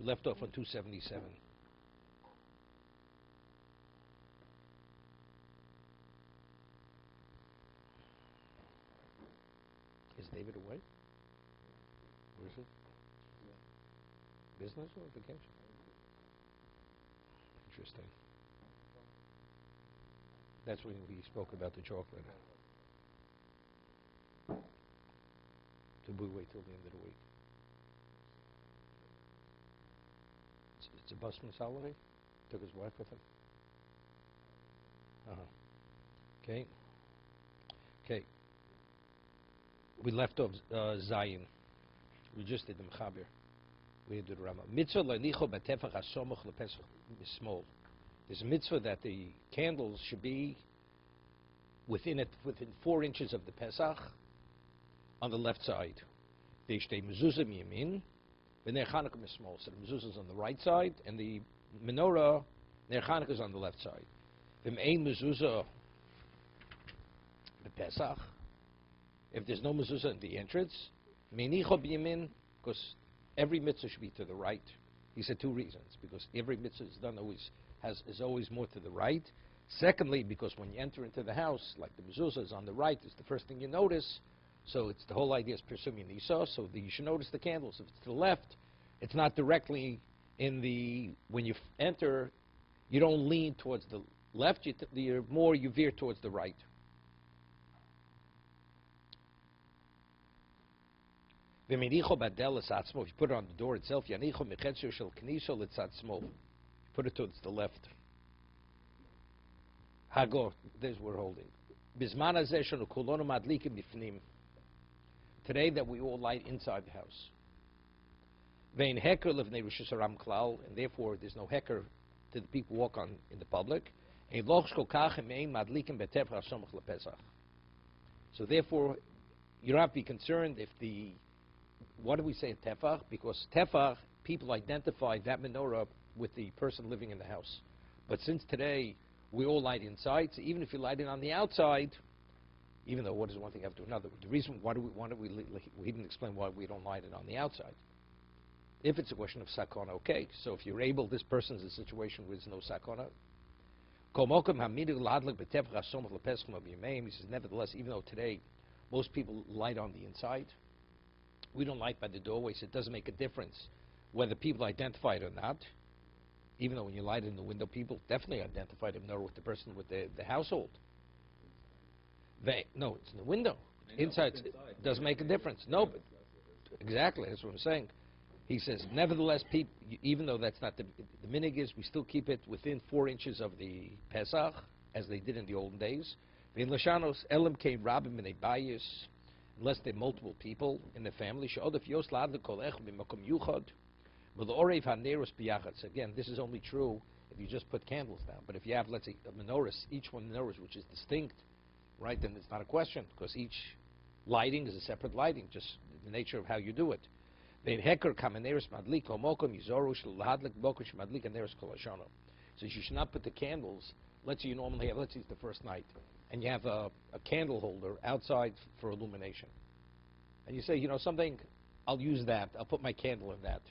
left off on 277. Is David away? Where is it? Business or vacation? Interesting. That's when we spoke about the chocolate. Did we wait till the end of the week? It's a busman's holiday? Took his wife with him? Okay. Okay. We left off Zion. We just did the Mechaber. We did the Rama. Mitzvah le'nicho b'tefach hasomoch le'pesach mismol. There's a mitzvah that the candles should be within 4 inches of the Pesach on the left side. They stay mezuzah miyamin, v'ner Chanukah mismol. So the mezuzah is on the right side, and the menorah, ner Chanukah, is on the left side. V'mein mezuzah the Pesach. If there's no mezuzah in the entrance, meinicho b'yamin, because every mitzvah should be to the right. He said 2 reasons: because every mitzvah is done is always more to the right. Secondly, because when you enter into the house, like the mezuzah is on the right, it's the first thing you notice. So it's the whole idea is Pirsum Yisah, so you should notice the candles. If it's to the left, it's not directly in the, when you enter, you don't lean towards the left, you veer towards the right. If you put it on the door itself, you put it towards the left. Hagor, this we're holding. Today that we all light inside the house. And therefore there's no heker to the people who walk on in the public. So therefore, you don't have to be concerned if the, what do we say tefach? Because tefach, people identify that menorah with the person living in the house. But since today we all light inside, so even if you light it on the outside, even though what does one thing have to do another? The reason why we didn't explain why we don't light it on the outside. If it's a question of sakona, okay. So if you're able, this person's in a situation where there's no sakona. He says, nevertheless, even though today most people light on the inside, we don't light by the doorway, so it doesn't make a difference whether people identify it or not. Even though when you light in the window, people definitely identify the menorah with the person with the household. No, it's in the window. Inside, it doesn't make a difference. No, but exactly, that's what I'm saying. He says, nevertheless, even though that's not the minig is, we still keep it within 4 inches of the Pesach, as they did in the olden days. Unless there are multiple people in the family. Again, this is only true if you just put candles down. But if you have, let's say, a menorah, each one menorah which is distinct, right, then it's not a question, because each lighting is a separate lighting, just the nature of how you do it. So you should not put the candles, let's say you normally have, let's say it's the first night, and you have a candle holder outside for illumination. And you say, you know something, I'll use that, I'll put my candle in that.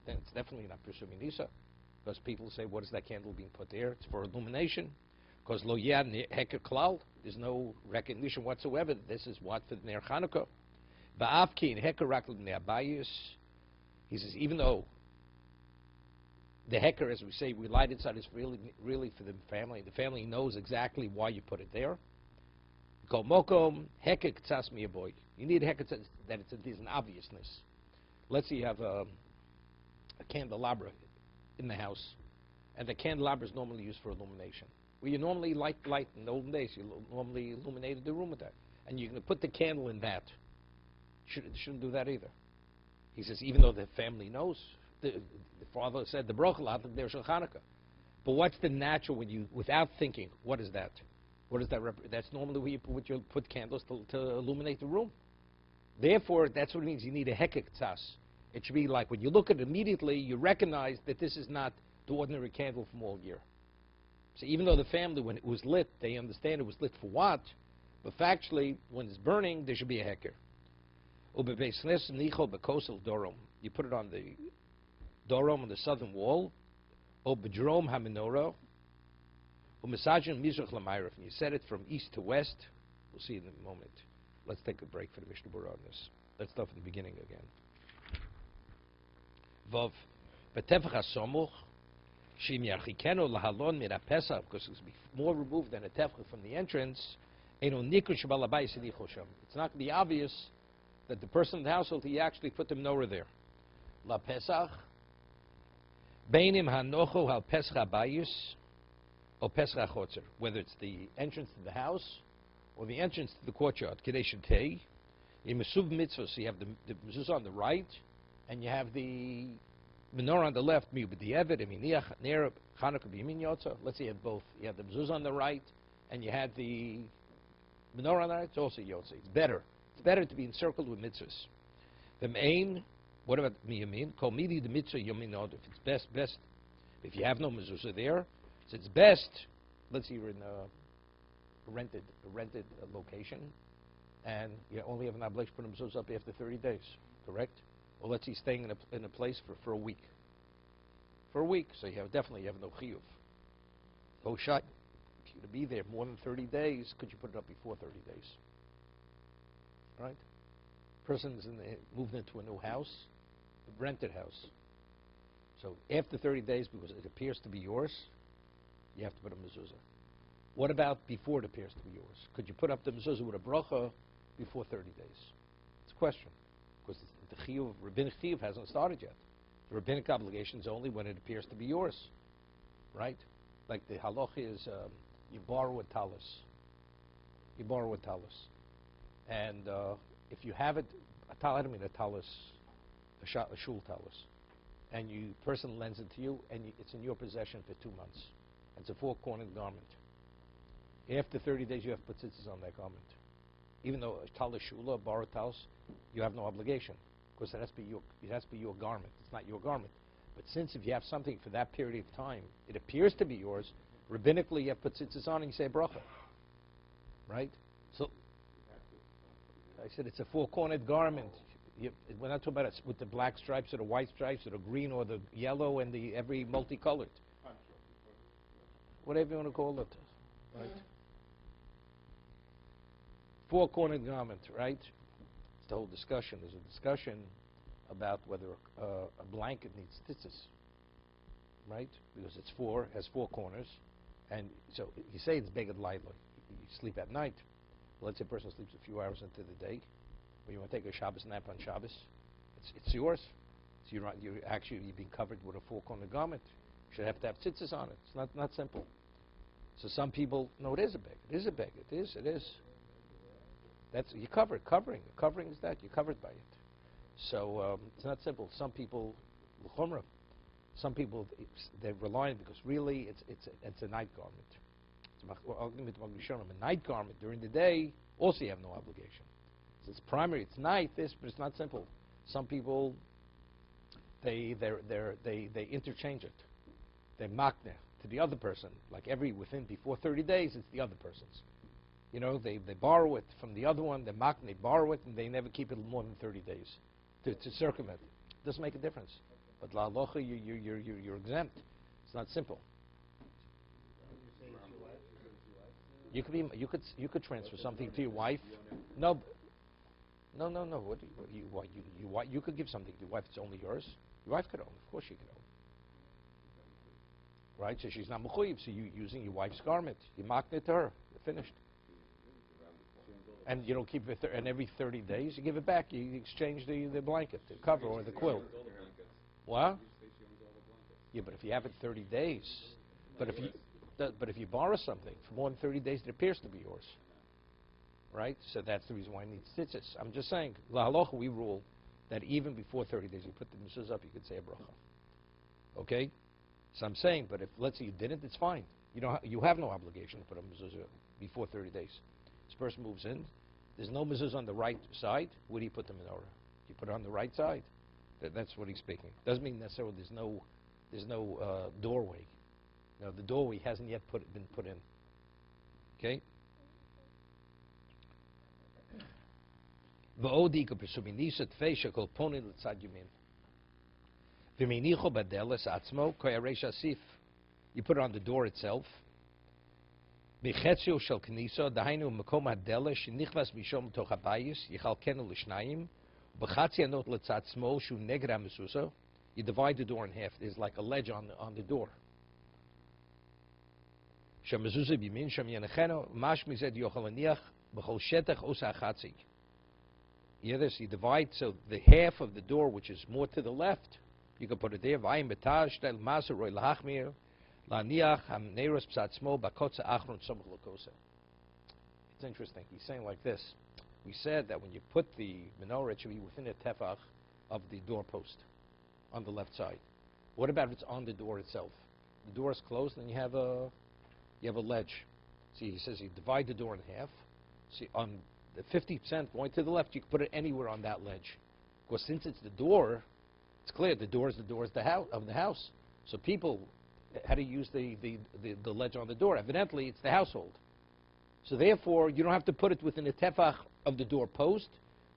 Then it's definitely not Pirsum Yisah, because people say, what is that candle being put there? It's for illumination. Because lo yad heker klal, there's no recognition whatsoever. This is what for the Ner Chanukah. Ba'avkin heker rak l'bnei abayis. He says, even though the heker, as we say, we light inside, is really for the family. The family knows exactly why you put it there. Kol mokom heker k'tzas miyaboy. You need heker that there's an obviousness. Let's say you have a candelabra in the house, and the candelabra is normally used for illumination. Well, you normally light in the olden days. You normally illuminated the room with that. And you're going to put the candle in that. Shouldn't do that either. He says, even though the family knows, the father said, the brochel, there's a Chanukah. But what's the natural when you, without thinking, what is that? What does that represent? That's normally where you put candles to illuminate the room. Therefore, that's what it means. You need a hekek tzas. It should be like when you look at it immediately, you recognize that this is not the ordinary candle from all year. So even though the family, when it was lit, they understand it was lit for what, but factually, when it's burning, there should be a heker. You put it on the Dorom on the southern wall, O Bedrom HaMenorah, O Mesajin Mizrach L'Mayref. And you set it from east to west. We'll see in a moment. Let's take a break for the Mishna Berura on this. Let's start from the beginning again. Vav B'tefach HaSomuch Shim Yarchikenu Lahalon Mira Pesach, because it's more removed than a tefach from the entrance. Eno Nikru Shebal Habayis Yinicho Sham. It's not going to be obvious that the person in the household, he actually put the menorah there. La Pesach Beinim Hanocho Hal Pesach Habayis or Pesach HaChotzer, whether it's the entrance to the house or the entrance to the courtyard. Kedei Shetei Yimasuv Mitzvah. So you have the mezuzah on the right, and you have the menorah on the left. Let's say you had both. You had the mezuzah on the right, and you had the menorah on the right. It's also yotze. It's better. It's better to be encircled with mitzvahs. The main. What about miyamin? Kol midi the mitzvah yominod. If it's best. If you have no mezuzah there, so it's best. Let's say you're in a rented location, and you only have an obligation to put a mezuzah up after 30 days. Correct? Or let's say staying in a place for a week. For a week, so you have no chiyuv. No shot. If you're to be there more than 30 days, could you put it up before 30 days? Right? Person's moved into a new house, a rented house. So after 30 days, because it appears to be yours, you have to put a mezuzah. What about before it appears to be yours? Could you put up the mezuzah with a bracha before 30 days? It's a question. Because the chiyuv, rabbinic chiyuv hasn't started yet. The rabbinic obligation is only when it appears to be yours, right? Like the halacha is, you borrow a talus. You borrow a talus, and if you have it, I don't mean a talus, a shul talus, and person lends it to you, and it's in your possession for 2 months. It's a four-cornered garment. After 30 days, you have to put tzitzis on that garment. Even though a talus shula, a borrowed talus, you have no obligation, because it has to be your garment. It's not your garment. But since if you have something for that period of time, it appears to be yours, rabbinically you have to put tzitzis on and you say bracha. Right? So, I said it's a four-cornered garment. We're not talking about it with the black stripes or the white stripes or the green or the yellow and every multicolored. Whatever you want to call it. Right? Four-cornered garment, right? It's the whole discussion. There's a discussion about whether a blanket needs tzitzis, right? Because has four corners, and so you say it's beged laila. You sleep at night. Well, let's say a person sleeps a few hours into the day. When you want to take a Shabbos nap on Shabbos, it's yours. So you're being covered with a four-cornered garment. You should have to have tzitzis on it. It's not simple. So some people, no, it is a beged. It is a beged. It is. That's you're covered. Covering is that you're covered by it. So it's not simple. Some people, they rely on it because really it's a night garment. A night garment during the day also you have no obligation. So it's primary. It's night. But it's not simple. Some people they interchange it. They makne to the other person. Like before 30 days, it's the other person's. You know, they borrow it from the other one. They borrow it, and they never keep it more than 30 days to circumvent it. Doesn't make a difference. But la halacha, you're exempt. It's not simple. You could transfer something to your wife. No. What you could give something to your wife. It's only yours. Your wife could own. Of course, she could own. Right? So she's not mechuyev. So you're using your wife's garment. You makne it to her. You're finished. And you don't keep it, and every 30 days you give it back. You exchange the blanket, the cover, or the quilt. What? Yeah, but if you have it 30 days, but if you borrow something for more than 30 days, it appears to be yours, right? So that's the reason why it needs tzitzis. I'm just saying, la halacha, we rule that even before 30 days, you put the mezuzah up, you could say a bracha. Okay? So I'm saying, but if let's say you didn't, it's fine. You have no obligation to put a mezuzah before 30 days. This person moves in. There's no mezuzah on the right side. Where do you put the menorah? You put it on the right side. That's what he's speaking. Doesn't mean necessarily there's no doorway. No, the doorway hasn't yet been put in. Okay. V'meinicho badeles atzmo koyaresh asif. You put it on the door itself. Bechetzio shel kniso dahainu makom hadele shenichvas mishom toch habayis yichalkenu l'shnayim b'chatzi anot letzatzmo shu neged ha'mesuso. You divide the door in half. There's like a ledge on the door. Shemezuzah b'min shem yenecheno mash mized yochel aniach b'chol shetach osa chatzi. You divide, so the half of the door, which is more to the left, you can put it there. V'ayim b'taj shtel maser roy lahachmir laniach hamneiros psatzmo bakotza achron somach lokosa. It's interesting. He's saying like this. We said that when you put the menorah, it should be within a tefach of the doorpost on the left side. What about if it's on the door itself? The door is closed, and you have a ledge. See, he says you divide the door in half. See, on the 50% going to the left, you can put it anywhere on that ledge. Because since it's the door, it's clear the door is the house of the house. So people had to use the ledge on the door. Evidently, it's the household. So therefore, you don't have to put it within the tefach of the doorpost.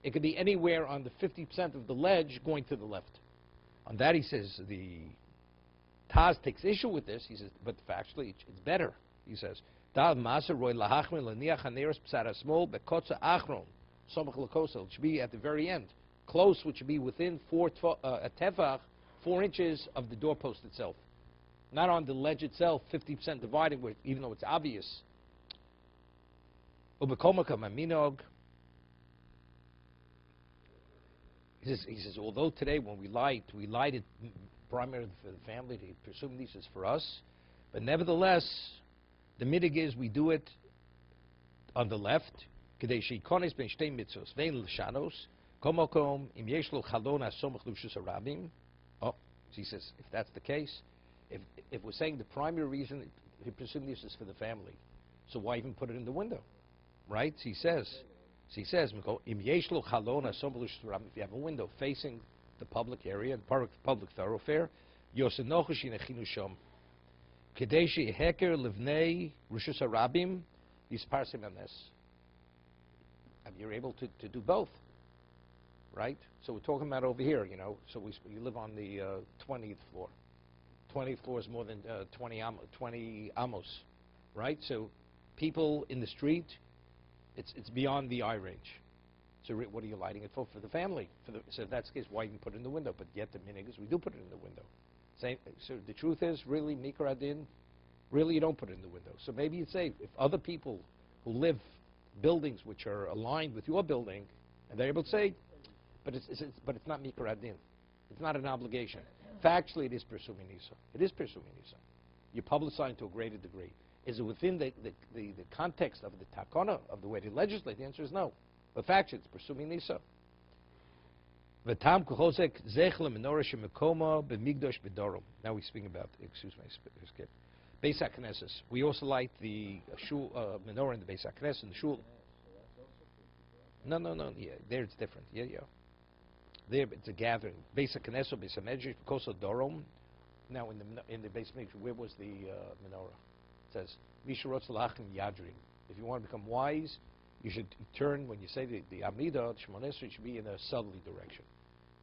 It could be anywhere on the 50% of the ledge going to the left. On that, he says, the Taz takes issue with this. He says, but factually, it's better. He says, it should be at the very end. Close, which should be within a tefach, 4 inches of the doorpost itself. Not on the ledge itself, 50% dividing, even though it's obvious. He says, although today when we light it primarily for the family, to presume this is for us, but nevertheless, the midig is we do it on the left. Oh, he says, if that's the case, if we're saying the primary reason, we presume this is for the family, so why even put it in the window, right? He says, if you have a window facing the public area, the public thoroughfare, you're able to do both, right? So we're talking about over here, so you live on the 20th floor. 20th floor is more than 20 amos, right? So people in the street, it's beyond the eye range. So what are you lighting it for? For the family. So if that's the case, why even put it in the window? But yet the minig is we do put it in the window. So the truth is, really, Mikra Adin, really you don't put it in the window. So maybe you'd say, if other people who live buildings which are aligned with your building, and they're able to say, but it's not Mikra Adin. It's not an obligation. Factually, it is presuming Nisa. It is presuming Nisa. You're publicizing to a greater degree. Is it within the context of the takana, of the way to legislate? The answer is no. But factually, it's presuming Nisa. Now we're speaking about, excuse me, I skipped. Beis HaKnesses. We also light the menorah in the Beis HaKnesses, in the shul. No, yeah, there it's different. Yeah. There it's a gathering. Beis HaKnesses, Beis HaMedrash, Koso Dorom. Now in the Beis HaMedrash, where was the menorah? It says, Misharot Salachim Yadrim. If you want to become wise, you should turn, when you say the Amidah, Shemon Esrei, it should be in a southerly direction.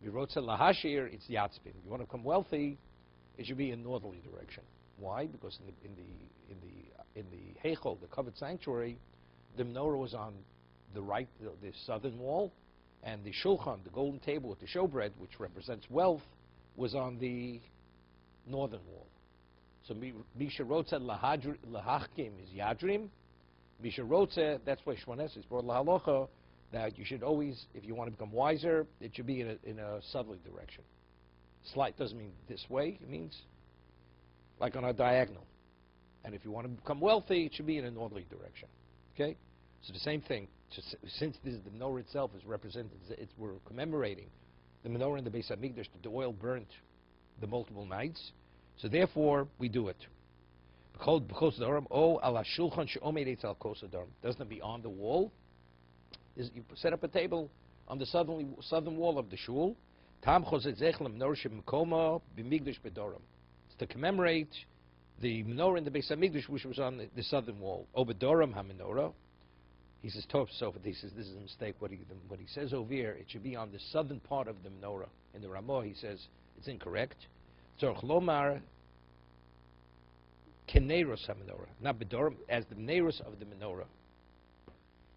Mirotza Lahashir, it's Yatzbin. If you want to become wealthy, it should be in northerly direction. Why? Because in the Heichol, the covered sanctuary, the menorah was on the right, the southern wall, and the shulchan, the golden table with the showbread, which represents wealth, was on the northern wall. So Misha Rotze Lahachkim is Yadrim. Misha Rotze, that's why Shmones is brought Lahalocha, that you should always, if you want to become wiser, it should be in a southerly direction. Slight doesn't mean this way, it means like on a diagonal. And if you want to become wealthy, it should be in a northerly direction. Okay? So the same thing, since the menorah itself is represented, we're commemorating the menorah in the Beis HaMikdash, the oil burnt the multiple nights. So therefore, we do it. Doesn't it be on the wall? You set up a table on the southern wall of the shul. It's to commemorate the menorah in the Beis HaMikdash, which was on the southern wall. Obedoram ha-menorah. He says, he says, this is a mistake. What he says over here, it should be on the southern part of the menorah. In the Ramah, he says, It's incorrect. Tzorch lomar keneros ha-menorah, not bedorim, as the menorahs of the menorah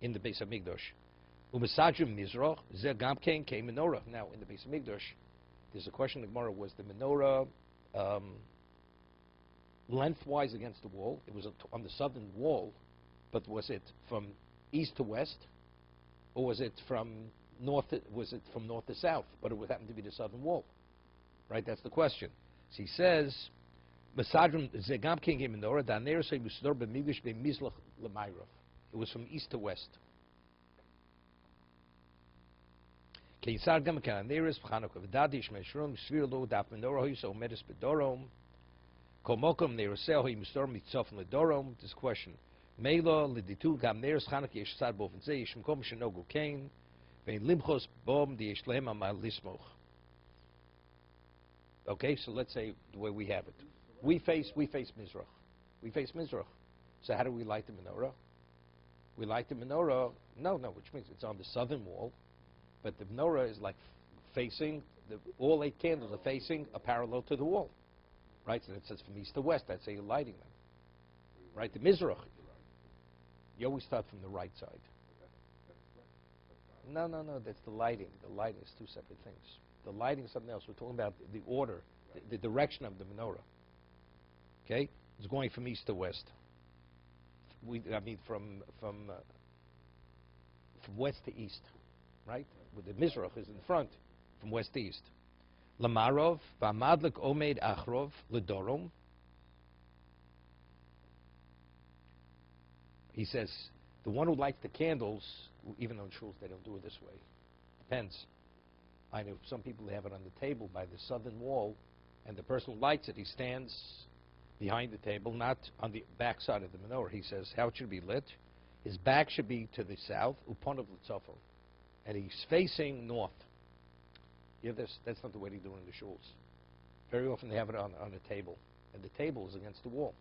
in the Beis Hamikdash. U'mesajim mizrach ze gam kein ke menorah. Now in the Beis Hamikdash, there's a question in the Gemara: was the menorah lengthwise against the wall? It was on the southern wall, but was it from east to west, or was it from north? Was it from north to south? But it would happen to be the southern wall, right? That's the question. So he says, "Mesajim ze gam kein ke menorah da ner say musdor b'migdash b'mizlach l'mayrav." It was from east to west. Keisar gam kan neres Chanukah v'dadish meshron svir lo daf menorah hiso medis bedorom komokom neresel hi mustor mitzof ledorom. This question: Meila liditu gam neres Chanukah yeshsad bofen ze yishim kom shenogu kain vein limchos bom di yeshlem amal lismoch. Okay, so let's say the way we have it. We face Mizrach. We face Mizrach. So how do we light the menorah? We light the menorah, which means it's on the southern wall, but the menorah is like facing, all 8 candles are facing a parallel to the wall, right? So it says from east to west, that's how you're lighting them, right? The Mizrach, you always start from the right side. No, that's the lighting. The lighting is 2 separate things. The lighting is something else. We're talking about the order, the direction of the menorah, okay? It's going from east to west. From west to east, right? With the Mizrach is in front, from west to east. Lamarov v'amadlik omeid achrov ledorom. He says the one who lights the candles, even though in shuls they don't do it this way. Depends. I know some people have it on the table by the southern wall, and the person who lights it, he stands behind the table, not on the back side of the menorah. He says how it should be lit. His back should be to the south, uponov litzofo, and he's facing north. You have this? That's not the way they do it in the shuls. Very often they have it on a table, and the table is against the wall.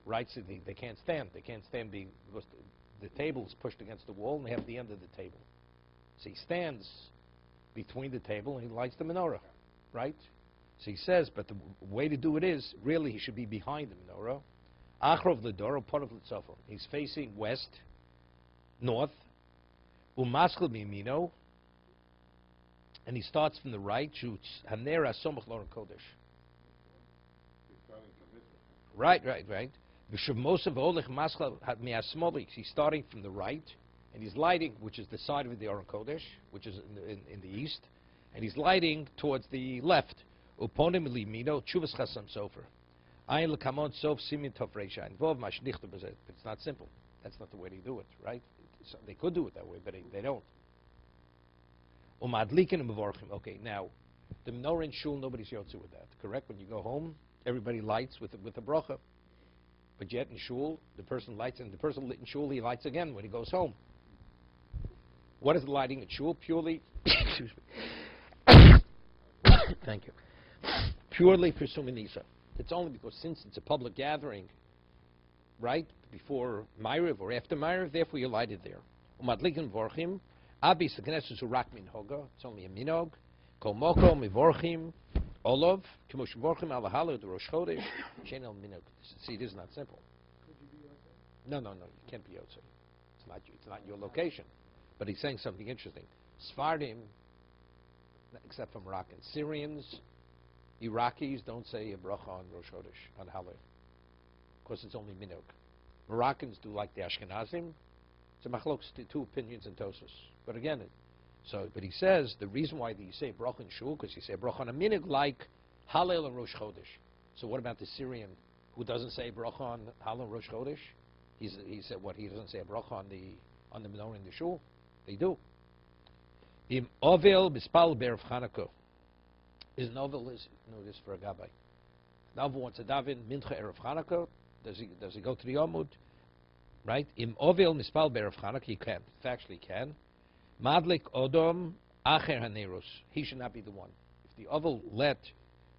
Right, so they can't stand. They can't stand because the table is pushed against the wall, and they have the end of the table. So he stands between the table, and he lights the menorah, right? So he says, but the way to do it is, really, he should be behind the menorah. Achrov ledoro, part of litzofo. He's facing west, north. Umaskal mimino, and he starts from the right. Shoots hanera somach loren kodesh. Right. V'shavmosav olich maskal had miasmolik. He's starting from the right, and he's lighting, which is the side of the Aron Kodesh, which is in the east, and he's lighting towards the left. Uponim limino chuvas chasam sofer. Ayin lekamon sof simin tov reisha. Involve mashnichta b'zeh. But it's not simple. That's not the way they do it, right? So they could do it that way, but they don't. Umadlikin u'mevorchim. Okay, now the menorah in shul, nobody's yotze with that. Correct? When you go home, everybody lights with a bracha. But yet in shul, the person lights, and the person lit in shul, he lights again when he goes home. What is the lighting at shul? Purely, excuse me. Thank you. Purely for suminisa. It's only because since it's a public gathering, right, before Ma'ariv or after Ma'ariv, therefore you light it there. Umadlikin vorchim, abis the knesses urak min hoga. It's only a minog. Kol moko mivorchim olov k'mosh vorchim alahalu the rosh chodesh shein el minog. See, this is not simple. No, you can't be outside. It's not your location. But he's saying something interesting. Sfardim, except for Moroccans, Syrians, Iraqis don't say a bracha on Rosh Chodesh, on Haleh, because it's only minhag. Moroccans do like the Ashkenazim. It's a machlokes, 2 opinions in Tosos. But again, but he says the reason why you say bracha in shul, because you say bracha on a minhag like Halel and Rosh Chodesh. So what about the Syrian who doesn't say bracha on Halel and Rosh Chodesh? He said what? He doesn't say a bracha on the menorah in the shul. They do. Im ovel bispal be'erev Chanukah. Is an ovel this for a gabbai. The ovel wants to daven mincha erev Chanukah. Does he go to the Yomud? Right? Im ovel mispal be'erev Chanukah. He can. In fact, he can. Madlik odom acher haneros. He should not be the one. If the ovel let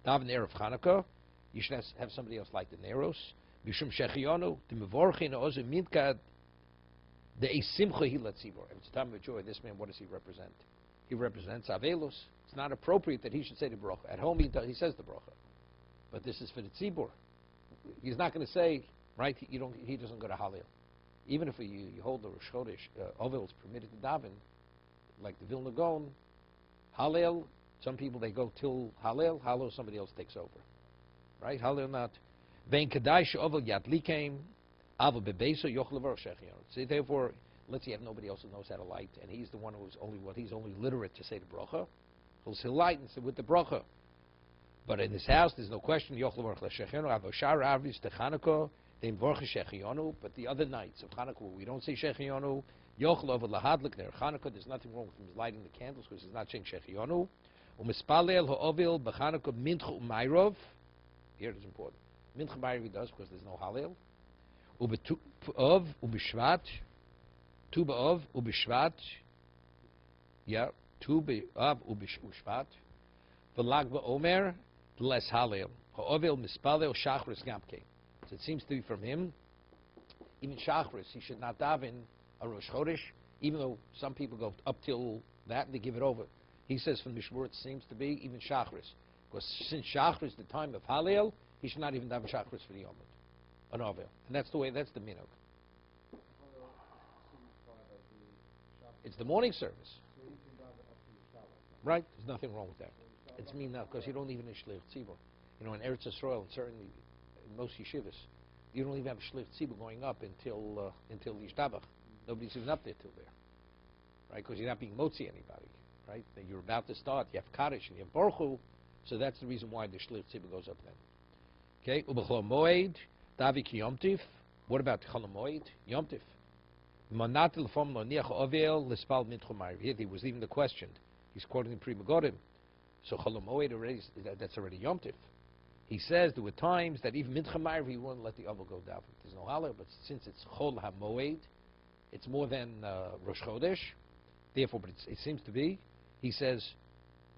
daven erev Chanukah, you should have somebody else light the neros. Bishum shechionu the mevorchin ozu minkad. The simcha he lets If it's a time of joy, this man, what does he represent? He represents Avelos. It's not appropriate that he should say the bracha. At home, he says the bracha. But this is for the tzibur. He's not going to say, right, he doesn't go to Halil. Even if you hold the Rosh Chodesh, Ovel is permitted to daven, like the Vilna Gaon, Halil, some people they go till Halil, somebody else takes over. Right? Halil not. Vein Kadai Ovel Yadlikem, Ava Bebeso Yochlevar Shechion. See, therefore, let's say you have nobody else who knows how to light, and he's the one he's only literate to say the bracha. He'll light and say with the bracha. But in his house, there's no question. Yochlevar Shechion, Avoshar Avis to Chanukah. But the other nights of Chanukah, we don't say Shechionu. Yochlov lahadlik ner Chanukah. There's nothing wrong with him lighting the candles because he's not saying Shechionu. Umispalel ha'ovil b'Chanukah mincha u'mayrov. Here it is important. Mincha u'mayrov he does because there's no Halil. Ubetuv ubishvat. Tu ba'ov ubishvat. Yeah. Tu ba'ov ubishvat. V'lag ba'omer less Halil. Ha'ovil mispalel shachris gamke. So it seems to be from him. Even Shachris, he should not daven a Rosh Chodesh, even though some people go up till that and they give it over. He says from Mishna Berura it seems to be even Shachris. Because since Shachris is the time of Halil, he should not even daven Shachris for the Yomad, an Ovel. And that's the minhag. It's the morning service. Right? There's nothing wrong with that. It's mean now, because you don't even Shlich Tzibur. You know, in Eretz Yisrael, and certainly in most yeshivas, you don't even have Shlich Tzibur going up until Yishtabach. Nobody's even up there till there, right? Because you're not being motzi anybody, right? Then you're about to start. You have Kaddish and you have Baruch Hu, so that's the reason why the Shlich Tzibur goes up then. Okay, Ubechol Moed, Davi Ki Yom Tif. What about Chol Moed? Yom Tif. Manat L'fom Lo Niach Ovel L'Spal Mincha Ma'ariv. Here he was leaving the question. He's quoting the Pri Megadim. So Chol Moed already, that's already Yom Tif. He says there were times that even Mincha Ma'ariv he wouldn't let the Ovel go down. There's no Halal, but since it's Chol HaMoed, it's more than Rosh Chodesh. Therefore, but it seems to be, he says,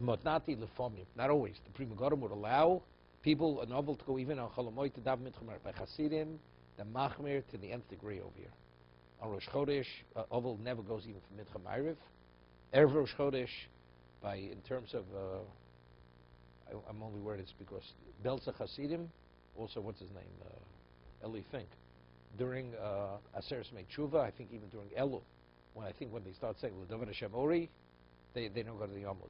Motnati L'fomim. Not always. The Pri Megadim would allow people, an Ovel, to go even on Chol HaMoed to daven Mincha Ma'ariv. By Hasidim, the Machmir to the nth degree over here. On Rosh Chodesh, Ovel never goes even for Mincha Ma'ariv. Erev Rosh Chodesh, in terms of, I'm only worried it's because Belza Hasidim, also what's his name, Eli Fink, during Aseres Mei Tshuva, I think even during Elul, when they start saying L'Dover Hashem Ori, they don't go to the Yomud.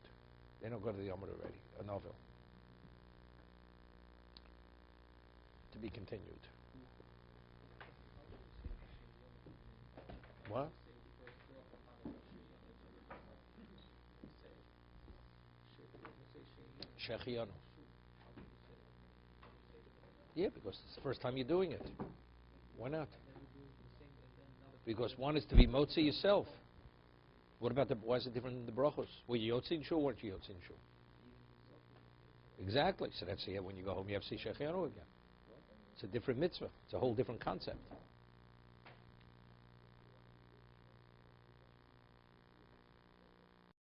They don't go to the Yomud already, a novel. To be continued. What? Shechianu. Yeah, because it's the first time you're doing it. Why not? Because one is to be motzi yourself. What about why is it different than the brachos? Were you yotzin shu or weren't you yotzin shu? Exactly. So that's when you go home you have to see Shechianu again. It's a different mitzvah. It's a whole different concept.